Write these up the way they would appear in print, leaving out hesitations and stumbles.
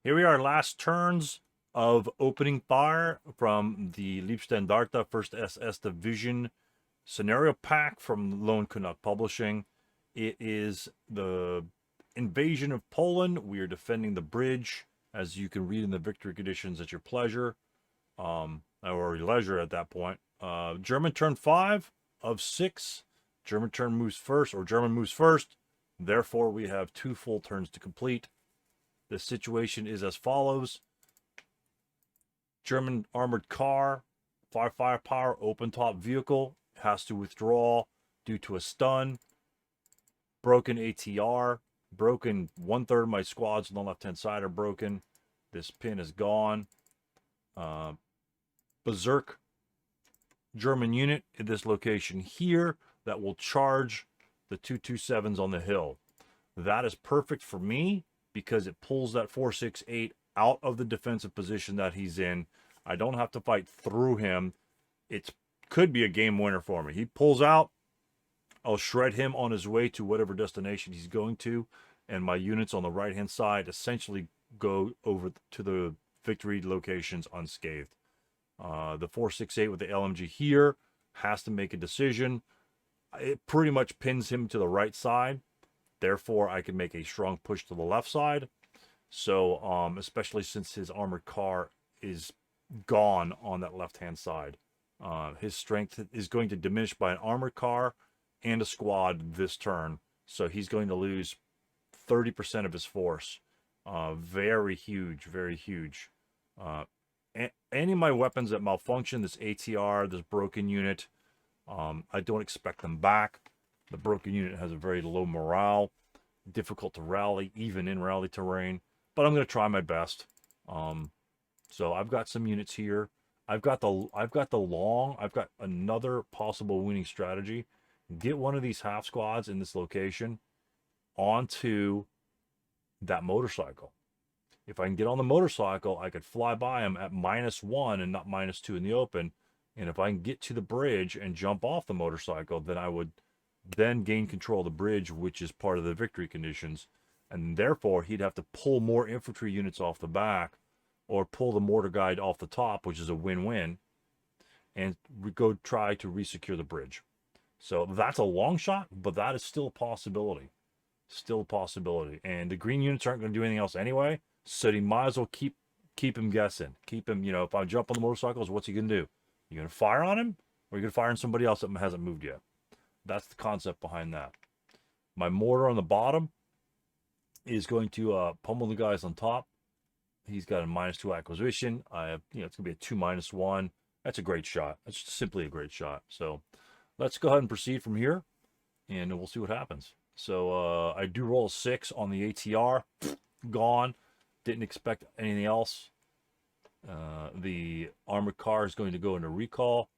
Here we are, last turns of opening fire from the Liebstandarte 1st SS Division scenario pack from Lone Canuck Publishing. It is the invasion of Poland. We are defending the bridge, as you can read in the victory conditions at your pleasure, or your leisure at that point. German turn 5 of 6. German turn moves first, or German moves first. Therefore, we have 2 full turns to complete. The situation is as follows. German armored car, 5 firepower, open top vehicle, has to withdraw due to a stun. Broken ATR, broken 1/3 of my squads on the left-hand side are broken. This pin is gone. Berserk German unit in this location here that will charge the 227s on the hill. That is perfect for me because it pulls that 468 out of the defensive position that he's in. I don't have to fight through him. It could be a game winner for me. He pulls out. I'll shred him on his way to whatever destination he's going to, and my units on the right-hand side essentially go over to the victory locations unscathed. The 468 with the LMG here has to make a decision. It pretty much pins him to the right side. Therefore, I can make a strong push to the left side. So, especially since his armored car is gone on that left-hand side. His strength is going to diminish by an armored car and a squad this turn. So he's going to lose 30% of his force. Very huge, very huge. Any of my weapons that malfunction, this ATR, this broken unit, I don't expect them back. The broken unit has a very low morale, difficult to rally, even in rally terrain. But I'm going to try my best. So I've got some units here. I've got another possible winning strategy. Get one of these half squads in this location onto that motorcycle. If I can get on the motorcycle, I could fly by them at -1 and not -2 in the open. And if I can get to the bridge and jump off the motorcycle, then I would then gain control of the bridge, which is part of the victory conditions. And therefore, he'd have to pull more infantry units off the back or pull the mortar guide off the top, which is a win-win, and we go try to resecure the bridge. So that's a long shot, but that is still a possibility. Still a possibility. And the green units aren't going to do anything else anyway, so you might as well keep him guessing. Keep him, if I jump on the motorcycles, what's he going to do? You going to fire on him, or are you going to fire on somebody else that hasn't moved yet? That's the concept behind that. My mortar on the bottom is going to pummel the guys on top. He's got a -2 acquisition. I have, it's going to be a 2-1. That's a great shot. That's simply a great shot. So let's go ahead and proceed from here, and we'll see what happens. So I do roll a 6 on the ATR. Gone. Didn't expect anything else. The armored car is going to go into recall.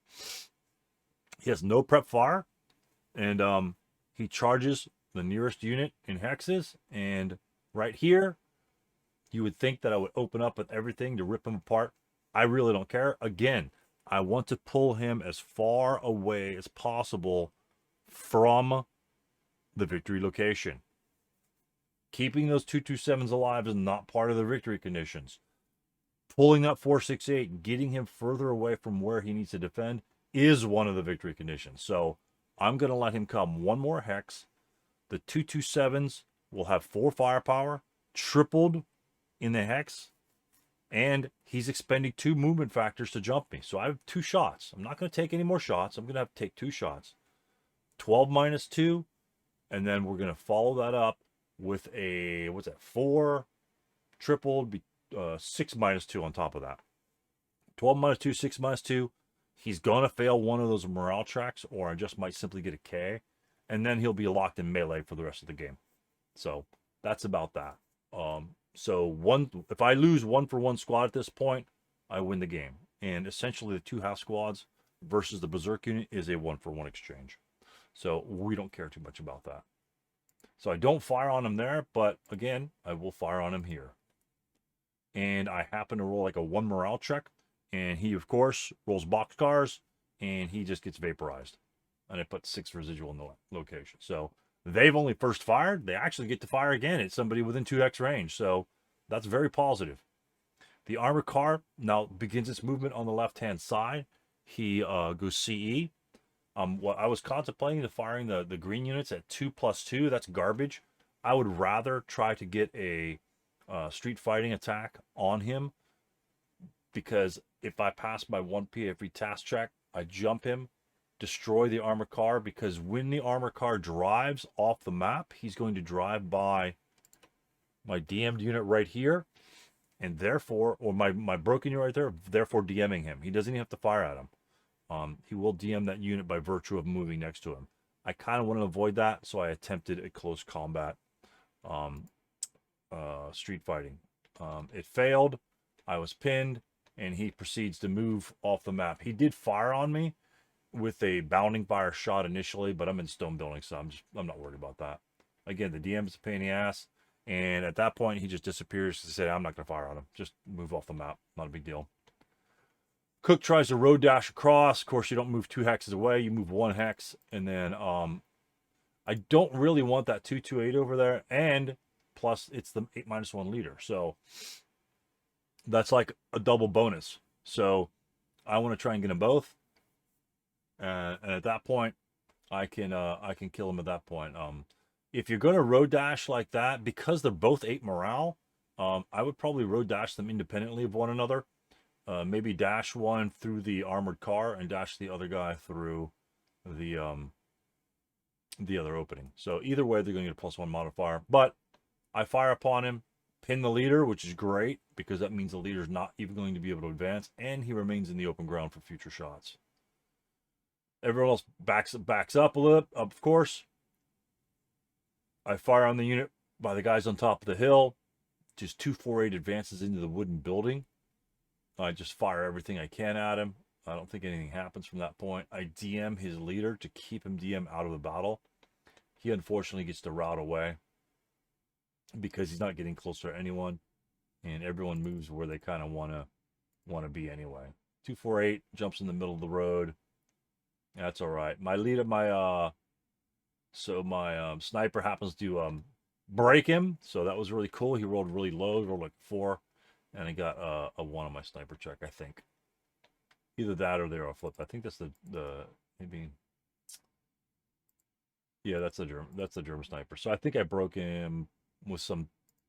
He has no prep fire, and he charges the nearest unit in hexes. And right here, you would think that I would open up with everything to rip him apart. I really don't care. Again, I want to pull him as far away as possible from the victory location. Keeping those 227s alive is not part of the victory conditions. Pulling up 468, getting him further away from where he needs to defend is one of the victory conditions. So I'm going to let him come one more hex. The 227s will have 4 firepower, tripled in the hex, and he's expending 2 movement factors to jump me. So I have 2 shots. I'm not going to take any more shots. I'm going to have to take 2 shots. 12 -2, and then we're going to follow that up with a, 4 tripled, 6 -2 on top of that. 12 -2, 6 -2. He's going to fail one of those morale tracks, or I just might simply get a K, and then he'll be locked in melee for the rest of the game. So that's about that. So if I lose 1-for-1 squad at this point, I win the game. And essentially the 2 half squads versus the Berserk unit is a 1-for-1 exchange. So we don't care too much about that. So I don't fire on him there, but again, I will fire on him here. And I happen to roll like a 1 morale check, and he, of course, rolls boxcars, and he just gets vaporized. And I put 6 residual in the location. So they've only first fired. They actually get to fire again at somebody within 2x range. So That's very positive. The armored car now begins its movement on the left-hand side. He goes CE. What I was contemplating to firing the green units at 2+2. That's garbage. I would rather try to get a street fighting attack on him, because if I pass my 1P every task check, I jump him, destroy the armored car, because when the armored car drives off the map, he's going to drive by my DM'd unit right here, and therefore, or my broken unit right there, therefore DMing him. He doesn't even have to fire at him. He will DM that unit by virtue of moving next to him. I kind of want to avoid that, so I attempted a close combat street fighting. It failed. I was pinned, and he proceeds to move off the map. He did fire on me with a bounding fire shot initially, but I'm in stone building, so I'm not worried about that. Again, the DM is a pain in the ass, and at that point, he just disappears to say, I'm not going to fire on him. Just move off the map. Not a big deal. Cook tries to road dash across. Of course, you don't move 2 hexes away. You move 1 hex, and then I don't really want that 228 over there, and plus it's the 8-1 leader, so that's like a double bonus. So I want to try and get them both, and at that point, I can kill him at that point. If you're going to road dash like that, because they're both 8 morale, I would probably road dash them independently of one another. Maybe dash one through the armored car and dash the other guy through the other opening. So either way, they're going to get a +1 modifier. But I fire upon him, pin the leader, which is great, because that means the leader's not even going to be able to advance, and he remains in the open ground for future shots. Everyone else backs up a little, of course. I fire on the unit by the guys on top of the hill. Just 248 advances into the wooden building. I just fire everything I can at him. I don't think anything happens from that point. I DM his leader to keep him DM out of the battle. He unfortunately gets to rout away because he's not getting closer to anyone, and everyone moves where they kind of want to be anyway. 248 jumps in the middle of the road. That's all right. My leader, my sniper happens to break him, so that was really cool. He rolled really low, he rolled like 4, and I got a 1 on my sniper check, I think. Either that or the arrow flip. I think that's the maybe. Yeah, that's the German sniper. So I think I broke him with some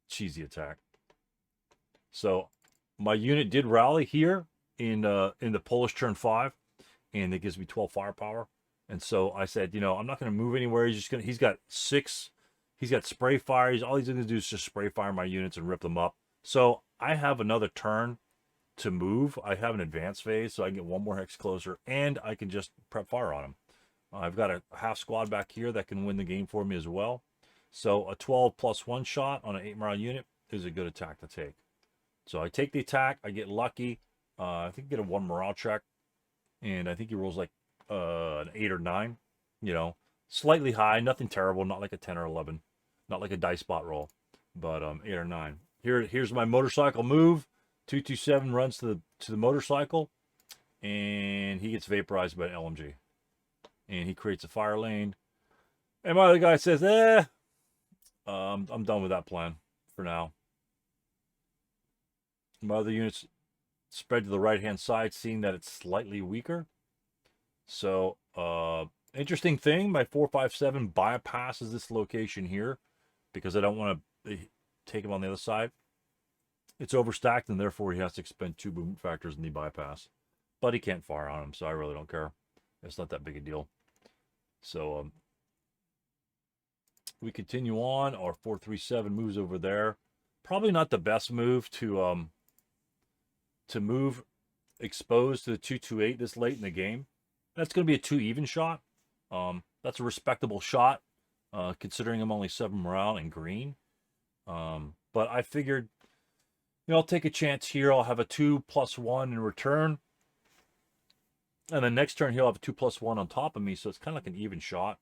cheesy attack. So my unit did rally here in the Polish turn 5, and it gives me 12 firepower. And so I said, you know, I'm not going to move anywhere. He's got 6. He's got spray fire. All he's going to do is just spray fire my units and rip them up. So I have another turn to move. I have an advance phase, so I can get 1 more hex closer, and I can just prep fire on him. I've got a half squad back here that can win the game for me as well. So a 12 + 1 shot on an 8 morale unit is a good attack to take. So I take the attack. I get lucky. I think I get a 1 morale check, and I think he rolls like an 8 or 9. You know, slightly high, nothing terrible, not like a 10 or 11, not like a dice spot roll, but 8 or 9. Here's my motorcycle move. 227 runs to the motorcycle, and he gets vaporized by an LMG, and he creates a fire lane. And my other guy says, I'm done with that plan for now. My other units spread to the right-hand side, seeing that it's slightly weaker. So, interesting thing, my 457 bypasses this location here because I don't want to take him on the other side. It's overstacked, and therefore he has to expend 2 movement factors in the bypass. But he can't fire on him, so I really don't care. It's not that big a deal. So, we continue on. Our 437 moves over there. Probably not the best move to move exposed to the 228 this late in the game. That's going to be a 2 even shot. That's a respectable shot, considering I'm only 7 morale and green. But I figured, you know, I'll take a chance here. I'll have a 2 + 1 in return. And then next turn, he'll have a 2 + 1 on top of me, so it's kind of like an even shot.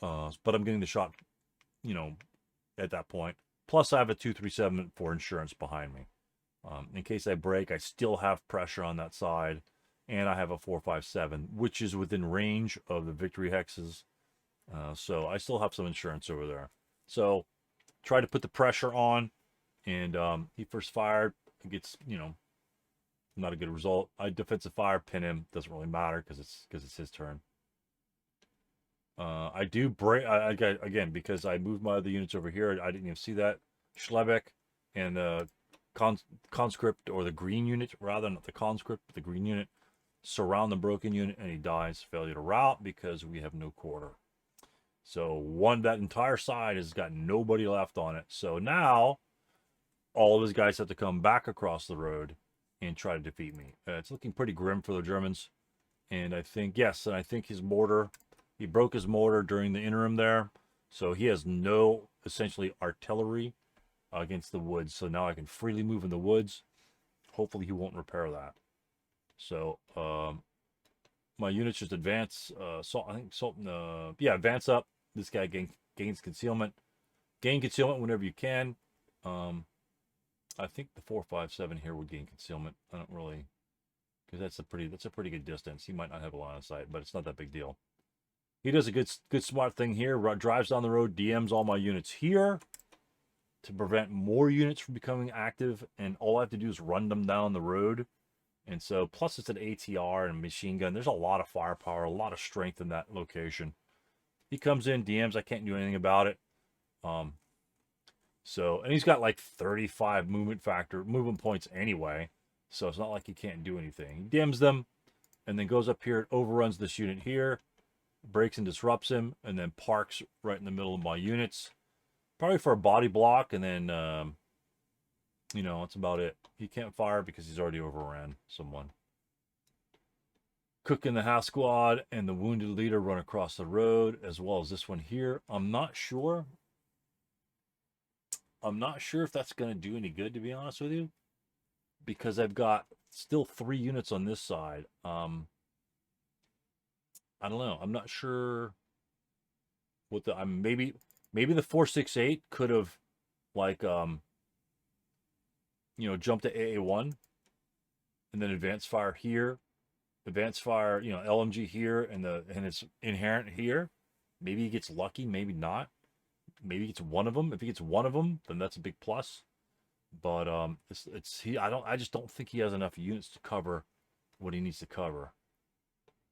But I'm getting the shot, you know, at that point. Plus, I have a 237 for insurance behind me. In case I break, I still have pressure on that side. And I have a 457, which is within range of the victory hexes. So I still have some insurance over there. So try to put the pressure on And he first fired, gets, you know, not a good result. I defensive fire, pin him. Doesn't really matter because it's his turn. I do break again because I moved my other units over here. I didn't even see that. Schlebeck and conscript, or the green unit rather, not the conscript, but the green unit, surround the broken unit, and he dies. Failure to rout because we have no quarter. So that entire side has got nobody left on it. So now all of his guys have to come back across the road and try to defeat me. It's looking pretty grim for the Germans. And I think, yes, and I think his mortar, he broke his mortar during the interim there. So he has no, essentially, artillery against the woods. So now I can freely move in the woods. Hopefully he won't repair that. So my units just advance. Advance up. This guy gains concealment. Gain concealment whenever you can. I think the 457 here would gain concealment. I don't really, because that's a pretty good distance. He might not have a line of sight, but it's not that big deal. He does a good smart thing here. Drives down the road, DMs all my units here to prevent more units from becoming active, and all I have to do is run them down the road. And so, plus it's an ATR and a machine gun. There's a lot of firepower, a lot of strength in that location. He comes in, DMs. I can't do anything about it. So, and he's got like 35 movement points anyway. So it's not like he can't do anything. He dims them, and then goes up here, overruns this unit here, breaks and disrupts him, and then parks right in the middle of my units. Probably for a body block, and then, you know, that's about it. He can't fire because he's already overran someone. Cook in the half squad and the wounded leader run across the road, as well as this one here. I'm not sure if that's going to do any good, to be honest with you, because I've got still 3 units on this side. I don't know. I'm not sure what the maybe the 468 could have, like, you know, jumped to AA1 and then advance fire here, advance fire, you know, LMG here, and it's inherent here. Maybe he gets lucky, maybe not. Maybe he gets one of them. If he gets one of them, then that's a big plus. But I just don't think he has enough units to cover what he needs to cover.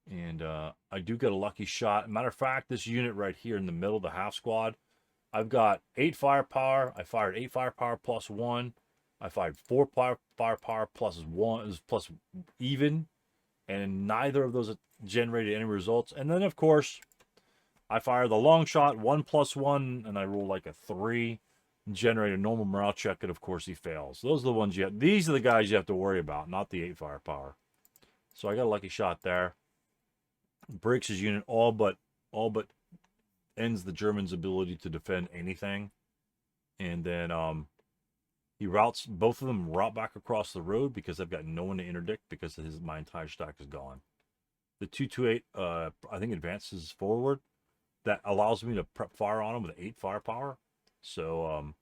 And I do get a lucky shot. Matter of fact, this unit right here in the middle of the half squad, I've got 8 firepower. I fired 8 firepower plus 1. I fired 4 firepower plus 1 plus even, and neither of those generated any results. And then, of course, I fire the long shot, 1 plus 1, and I roll like a 3, generate a normal morale check, and of course he fails. Those are the ones these are the guys you have to worry about, not the 8 firepower. So I got a lucky shot there. Breaks his unit, all but ends the Germans' ability to defend anything. And then he routes, both of them route back across the road because I've got no one to interdict because my entire stack is gone. The 228, I think, advances forward. That allows me to prep fire on him with 8 firepower. So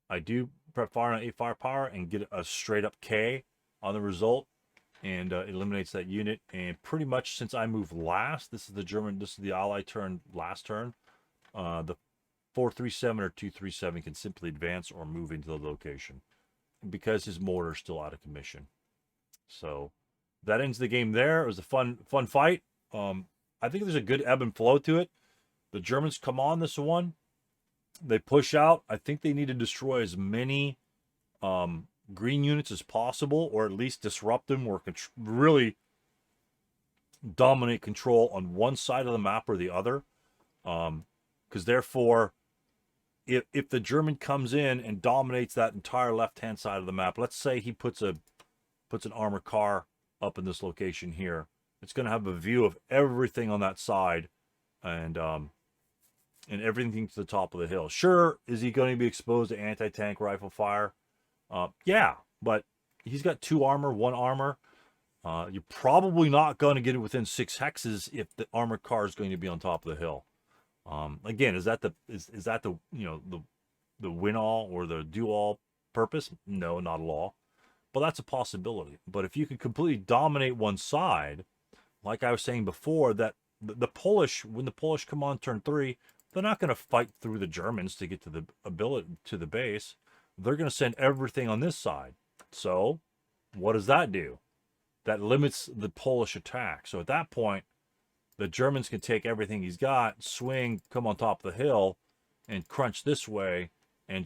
I do prep fire on 8 firepower and get a straight up K on the result, and eliminates that unit. And pretty much since I moved last, this is the Allied turn, last turn, the 437 or 237 can simply advance or move into the location because his mortar is still out of commission. So that ends the game there. It was a fun fight. I think there's a good ebb and flow to it. The Germans come on this one. They push out. I think they need to destroy as many green units as possible, or at least disrupt them, or really dominate control on one side of the map or the other. Because therefore, if the German comes in and dominates that entire left-hand side of the map, let's say he puts an armored car up in this location here, it's going to have a view of everything on that side, and everything to the top of the hill. Sure, is he going to be exposed to anti-tank rifle fire? Yeah, but he's got 2 armor, 1 armor. You're probably not going to get it within 6 hexes if the armored car is going to be on top of the hill. Again, is that the you know, the win all or the do all purpose? No, not at all. But that's a possibility. But if you could completely dominate one side, like I was saying before, that the Polish, when the Polish come on turn 3, they're not going to fight through the Germans to get to the base. they're going to send everything on this side. So what does that do? That limits the Polish attack. So at that point, the Germans can take everything he's got, swing, come on top of the hill, and crunch this way, and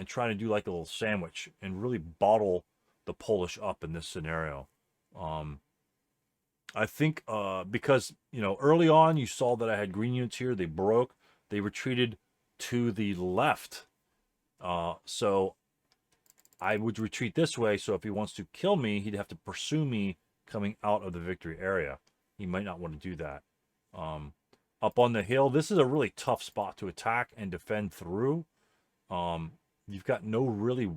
try to do like a little sandwich and really bottle the Polish up in this scenario. I think because, early on you saw that I had green units here. They broke. They retreated to the left. So I would retreat this way. So if he wants to kill me, he'd have to pursue me coming out of the victory area. He might not want to do that. Up on the hill, this is a really tough spot to attack and defend through. You've got no really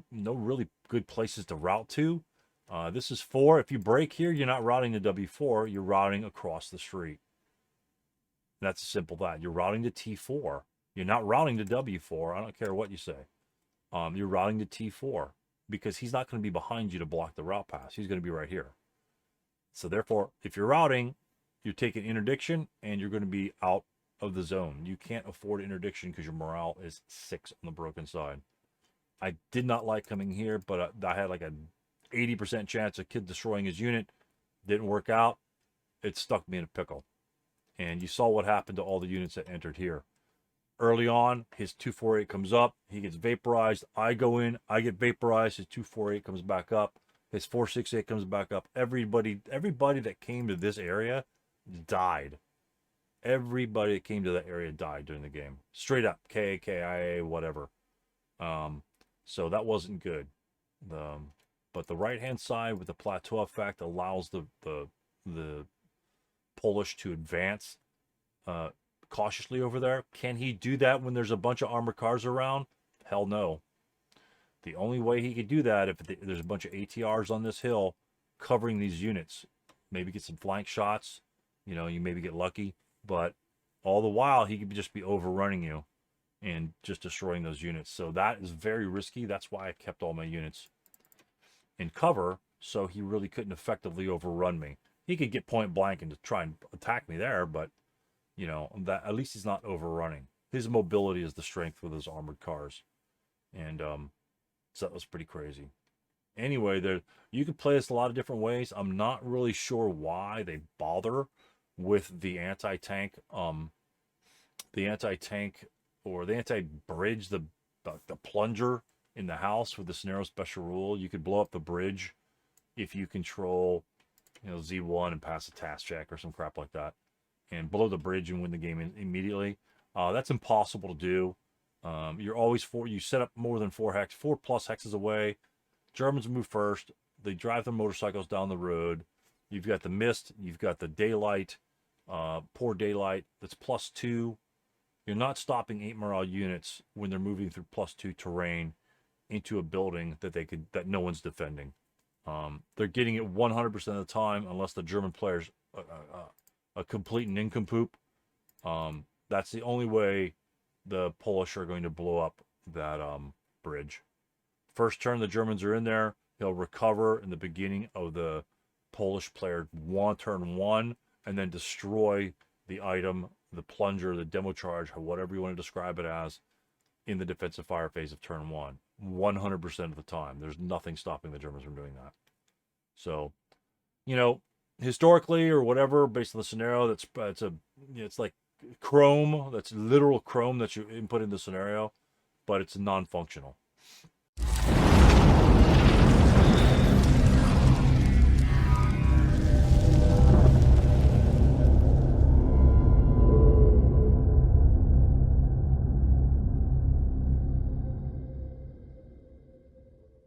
good places to route to. This is 4. If you break here, you're not routing to W4. You're routing across the street. That's as simple that. You're routing to T4. You're not routing to W4. I don't care what you say. You're routing to T4 because he's not going to be behind you to block the route pass. He's going to be right here. So therefore, if you're routing, you're taking interdiction and you're going to be out of the zone. You can't afford interdiction because your morale is 6 on the broken side. I did not like coming here, but I had like a 80% chance of kid destroying his unit. Didn't work out. It stuck me in a pickle. And you saw what happened to all the units that entered here. Early on, his 248 comes up. He gets vaporized. I go in. I get vaporized. His 248 comes back up. His 468 comes back up. Everybody that came to this area died. Everybody that came to that area died during the game. Straight up. KA, KIA, whatever. So that wasn't good. But the right-hand side with the plateau effect allows the Polish to advance cautiously over there. Can he do that when there's a bunch of armored cars around? Hell no. The only way he could do that if there's a bunch of ATRs on this hill covering these units. Maybe get some flank shots. You maybe get lucky. But all the while, he could just be overrunning you and just destroying those units. So that is very risky. That's why I kept all my units in cover, so he really couldn't effectively overrun me. He could get point blank and try and attack me there, but that at least he's not overrunning. His mobility is the strength with his armored cars, and so that was pretty crazy. Anyway, you could play this a lot of different ways. I'm not really sure why they bother with the anti-tank, or the anti-bridge, the plunger in the house with the scenario special rule. You could blow up the bridge if you control, Z1 and pass a task check or some crap like that, and blow the bridge and win the game immediately. That's impossible to do. You're always you set up more than 4 plus hexes away. Germans move first. They drive their motorcycles down the road. You've got the mist. You've got the daylight, poor daylight. That's +2. You're not stopping 8 morale units when they're moving through +2 terrain into a building that no one's defending. They're getting it 100% of the time unless the German player's a complete nincompoop. That's the only way the Polish are going to blow up that bridge. First turn, the Germans are in there. He'll recover in the beginning of the Polish player turn 1, and then destroy the item, the plunger, the demo charge, whatever you want to describe it as, in the defensive fire phase of turn 1. 100% of the time. There's nothing stopping the Germans from doing that. So, historically or whatever, based on the scenario, it's like Chrome. That's literal Chrome that you input in the scenario, but it's non-functional.